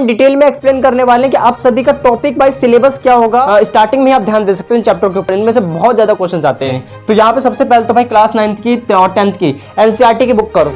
हम डिटेल में एक्सप्लेन करने वाले हैं कि आप सभी का टॉपिक वाइज सिलेबस क्या होगा। स्टार्टिंग में आप ध्यान दे सकते हो इन चैप्टर के ऊपर, इनमें से बहुत ज्यादा क्वेश्चन आते हैं। तो यहाँ पे सबसे पहले तो भाई क्लास 9th की और 10th की एनसीईआरटी की बुक करो।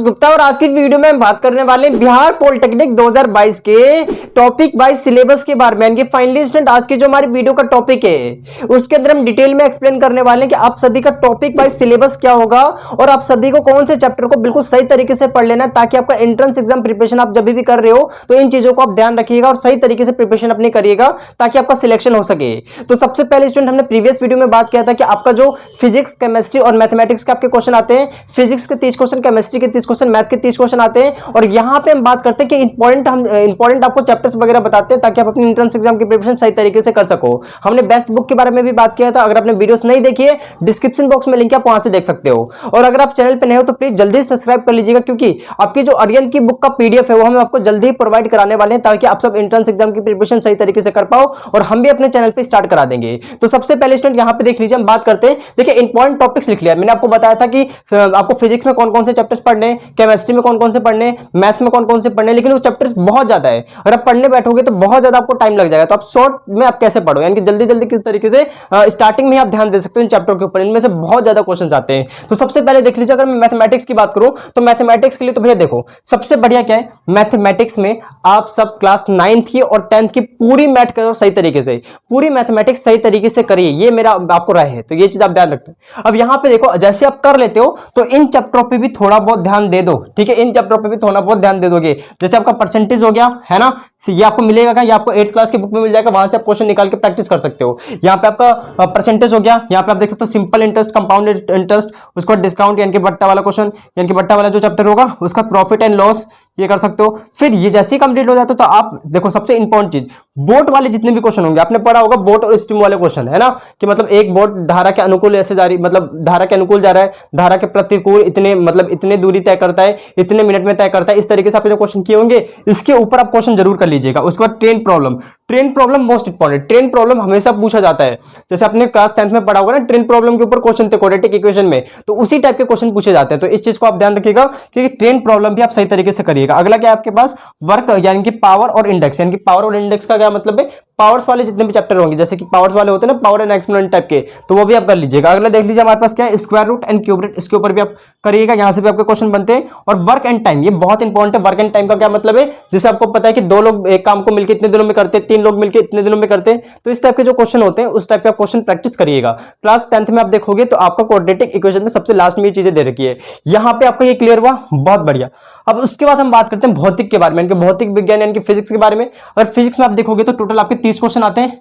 गुप्ता और आज की वीडियो में हम बात करने वाले हैं बिहार पॉलिटेक्निक 2022 के टॉपिक वाइज सिलेबस के बारे में। इनके फाइनली स्टूडेंट आज की जो हमारी वीडियो का टॉपिक है उसके अंदर हम डिटेल में एक्सप्लेन करने वाले हैं कि आप सभी का टॉपिक वाइज सिलेबस क्या होगा और आप सभी को कौन से चैप्टर को बिल्कुल सही तरीके से पढ़ लेना है, ताकि आपका एंट्रेंस एग्जाम प्रिपरेशन आप जब भी कर रहे हो तो इन चीजों को आप ध्यान रखिएगा और सही तरीके से प्रिपरेशन अपनी करिएगा ताकि आपका सिलेक्शन हो सके। तो सबसे पहले स्टूडेंट हमने प्रीवियस वीडियो में बात किया था कि आपका जो फिजिक्स, केमिस्ट्री और मैथमेटिक्स के आपके क्वेश्चन आते हैं, फिजिक्स के 30 क्वेश्चन, केमिस्ट्री के 30 क्वेश्चन, मैथ के 30 क्वेश्चन आते हैं। और यहां पे हम बात करते हैं कि इंपॉर्टेंट आपको चैप्टर्स वगैरह बताते हैं ताकि आप अपनी एंट्रेंस एग्जाम की प्रिपरेशन सही तरीके से कर सको। हमने बेस्ट बुक के बारे में भी बात किया था, अगर आपने वीडियोस नहीं देखी है डिस्क्रिप्शन बॉक्स में लिंक है, आप वहां से देख सकते हो। और अगर आप चैनल पे नए हो तो प्लीज जल्दी सब्सक्राइब कर लीजिएगा, क्योंकि आपकी जो आर्यन की बुक का पीडीएफ है वो हम आपको जल्दी ही प्रोवाइड कराने वाले हैं ताकि आप सब एंट्रेंस एग्जाम की प्रिपरेशन सही तरीके से कर पाओ और हम भी अपने चैनल पे स्टार्ट करा देंगे। तो सबसे पहले स्टूडेंट यहां पे देख लीजिए, हम बात करते हैं। देखिए इंपॉर्टेंट टॉपिक्स लिख लिया, मैंने आपको बताया था कि आपको फिजिक्स में कौन कौन से चैप्टर्स पढ़ने हैं, केमिस्ट्री में कौन कौन से पढ़ने, मैथ्स में कौन कौन से पढ़ने, लेकिन वो चैप्टर्स बहुत ज्यादा है। अगर आप पढ़ने बैठोगे तो बहुत ज्यादा आपको टाइम लग जाएगा। तो आप शॉर्ट में आप कैसे पढ़ो, यानी कि जल्दी जल्दी किस तरीके से स्टार्टिंग में आप ध्यान दे सकते हो इन चैप्टर के ऊपर, इनमें से बहुत ज्यादा क्वेश्चन आते हैं। तो सबसे पहले देख लीजिए, अगर मैं मैथमेटिक्स की बात करूं तो मैथमेटिक्स के लिए तो भैया देखो सबसे बढ़िया क्या है, मैथमेटिक्स में आप सब क्लास 9th की और 10th की पूरी मैथ करो सही तरीके से, पूरी मैथमेटिक्स सही तरीके से करिए, ये मेरा आपको राय है। तो ये चीज आप ध्यान रखना। अब यहां पे देखो, जैसे आप कर लेते हो तो इन चैप्टरों पे भी थोड़ा बहुत ध्यान दे दो, ठीक है, इन चैप्टरों पे भी थोड़ा बहुत ध्यान दे दोगे। जैसे आपका परसेंटेज हो गया है ना, ये आपको मिलेगा क्या, ये आपको 8th क्लास की बुक में मिल जाएगा, वहां से आप क्वेश्चन निकाल के प्रैक्टिस कर सकते हो। यहाँ पे आपका परसेंटेज हो गया, यहाँ पे आप देख सकते हो सिंपल इंटरेस्ट, कंपाउंड इंटरेस्ट, उसको डिस्काउंट यानी कि बट्टा वाला क्वेश्चन, यानी कि बट्टा वाला जो चैप्टर होगा उसका प्रॉफिट एंड लॉस, ये कर सकते हो। फिर ये जैसे ही कंप्लीट हो जाता है तो आप देखो सबसे इंपॉर्टेंट चीज, बोट वाले जितने भी क्वेश्चन होंगे, आपने पढ़ा होगा बोट और स्ट्रीम वाले क्वेश्चन, है ना, कि मतलब एक बोट धारा के अनुकूल ऐसे जा रही, मतलब धारा के अनुकूल जा रहा है, धारा के प्रतिकूल इतने, मतलब इतने दूरी तय करता है, इतने मिनट में तय करता है, इस तरीके से आपने जो क्वेश्चन किए होंगे इसके ऊपर आप क्वेश्चन जरूर कर लीजिएगा। उसके बाद train problem, train problem most important, train problem हमेशा पूछा जाता है। जैसे आपने क्लास 10th में पढ़ा होगा ना, ट्रेन प्रॉब्लम के ऊपर क्वेश्चन थे क्वाड्रेटिक इक्वेशन में, तो उसी टाइप के क्वेश्चन पूछे जाते हैं। तो इस चीज को आप ध्यान रखिएगा कि ट्रेन प्रॉब्लम भी आप सही तरीके से करिएगा। अगला क्या है आपके पास, वर्क यानी कि पावर और इंडेक्स, यानी कि पावर और इंडेक्स का क्या मतलब है, पावर्स वाले जितने भी चैप्टर होंगे, जैसे कि पावर्स वाले होते हैं ना, पावर एंड एक्सपोनेंट टाइप के, तो वो भी आप कर लीजिएगा। अगला देख लीजिए हमारे पास क्या है, square root and cube root, इसके ऊपर भी आप करिएगा, यहां से भी आपके क्वेश्चन बनते हैं। और वर्क एंड टाइम, ये बहुत इंपॉर्टेंट है। वर्क एंड टाइम का क्या मतलब है, जैसे आपको पता है कि 2 लोग एक काम को मिलकर इतने दिनों में करते हैं, 3 लोग मिलकर इतने दिनों में करते हैं, तो इस टाइप के जो क्वेश्चन होते हैं उस टाइप का क्वेश्चन प्रैक्टिस करिएगा। क्लास 10th में आप देखोगे तो आपका क्वाड्रेटिक इक्वेशन में सबसे लास्ट में ये चीजें दे रखी है, यहां पे आपको ये क्लियर हुआ, बहुत बढ़िया। अब उसके बाद हम बात करते हैं भौतिक के बारे में, यानी कि भौतिक विज्ञान यानी कि फिजिक्स के बारे में। अगर फिजिक्स में आप देखोगे तो टोटल आपके 30 क्वेश्चन आते हैं,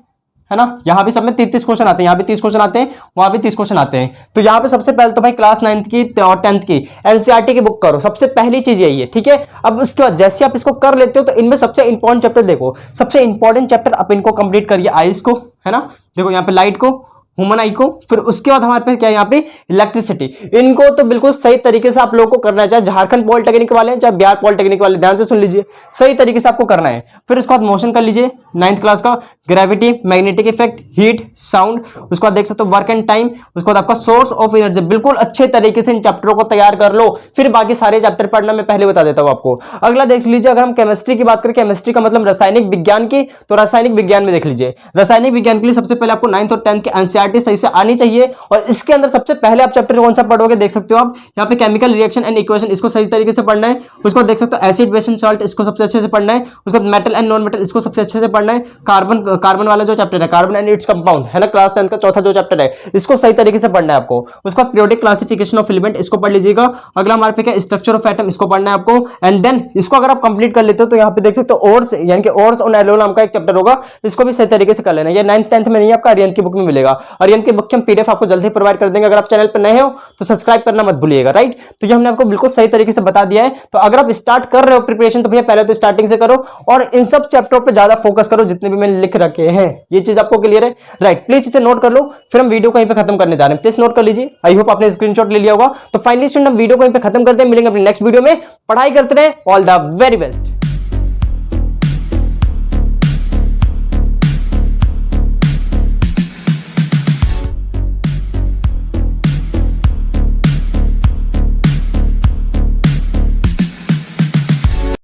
है ना, यहाँ भी सब में 33 क्वेश्चन आते हैं, यहाँ भी 30 क्वेश्चन आते हैं, वहां भी 30 क्वेश्चन आते हैं। तो यहाँ पे सबसे पहले तो भाई क्लास 9th की और 10th की एनसीईआरटी की बुक करो, सबसे पहली चीज यही है, ठीक है। अब उसके बाद जैसे आप इसको कर लेते हो तो इनमें सबसे इंपॉर्टेंट चैप्टर देखो, सबसे इंपॉर्टेंट चैप्टर आप इनको कंप्लीट करिए, आइस को, है ना, देखो यहाँ पे लाइट को, ह्यूमन आई को, फिर उसके बाद हमारे पास क्या है यहाँ पे इलेक्ट्रिसिटी। इनको तो बिल्कुल सही तरीके से आप लोगों को करना है, चाहे झारखंड पॉलिटेक्निक वाले हैं चाहे बिहार पॉलिटेक्निक वाले, ध्यान से सुन लीजिए, सही तरीके से आपको करना है। फिर उसके बाद मोशन कर लीजिए 9th क्लास का, gravity, magnetic effect, heat, sound, उसके बाद देख सकते हो वर्क एंड टाइम, उसके बाद आपका सोर्स ऑफ एनर्जी। बिल्कुल अच्छे तरीके से इन चैप्टरों को तैयार कर लो, फिर बाकी सारे चैप्टर पढ़ना मैं पहले बता देता हूं आपको। अगला देख लीजिए, अगर हम केमिस्ट्री की बात करें, केमिस्ट्री का मतलब रासायनिक विज्ञान की, तो रासायनिक विज्ञान में देख लीजिए, रासायनिक विज्ञान के लिए सबसे पहले आपको 9th और 10th की एनसीईआरटी सही से आनी चाहिए। और इसके अंदर सबसे पहले आप चैप्टर कौन सा पढ़ोगे, देख सकते हो आप यहाँ पे केमिकल रिएक्शन एंड इक्वेशन, इसको सही तरीके से पढ़ना है। उसके बाद देख सकते हो एसिड, बेस एंड सॉल्ट, इसको सबसे अच्छे से पढ़ना है। उसके बाद मेटल एंड नॉन मेटल, इसको सबसे अच्छे से पढ़ना है। कार्बन वाला जो चैप्टर है, कार्बन एंड इट्स कंपाउंड, है ना, क्लास 10th का चौथा जो चैप्टर है, इसको सही तरीके से पढ़ना है आपको। उसके बाद पीरियोडिक क्लासिफिकेशन ऑफ एलिमेंट, इसको पढ़ लीजिएगा। अगला हमारे पे क्या, स्ट्रक्चर ऑफ एटम, इसको पढ़ना है आपको। एंड देन इसको अगर आप कंप्लीट कर लेते हो तो यहाँ पे देख सकते हो ओर्स, यानी कि ओर्स और एलोन नाम का एक चैप्टर होगा, इसको भी सही तरीके से कर लेना। ये 9th 10th में नहीं, आपका आर्यन की बुक में मिलेगा। आर्यन की बुक की हम पीडीएफ आपको जल्दी प्रोवाइड कर देंगे। अगर आप चैनल पर नए हो तो सब्सक्राइब करना मत भूलिएगा, राइट। तो ये हमने आपको बिल्कुल सही तरीके से बता दिया है। तो अगर आप स्टार्ट कर रहे हो प्रिपरेशन तो भैया पहले तो स्टार्टिंग से करो और इन सब चैप्टरों पे ज्यादा फोकस करो जितने भी मैंने लिख रखे हैं। ये चीज आपको क्लियर है, राइट। प्लीज इसे नोट कर लो, फिर हम वीडियो को यहीं पे खत्म करने जा रहे हैं। प्लीज नोट कर लीजिए, आई होप आपने स्क्रीनशॉट ले लिया होगा। तो फाइनली स्टूडेंट हम वीडियो को यहीं पे खत्म करते हैं, मिलेंगे अपने नेक्स्ट वीडियो में। पढ़ाई करते रहे, ऑल द वेरी बेस्ट।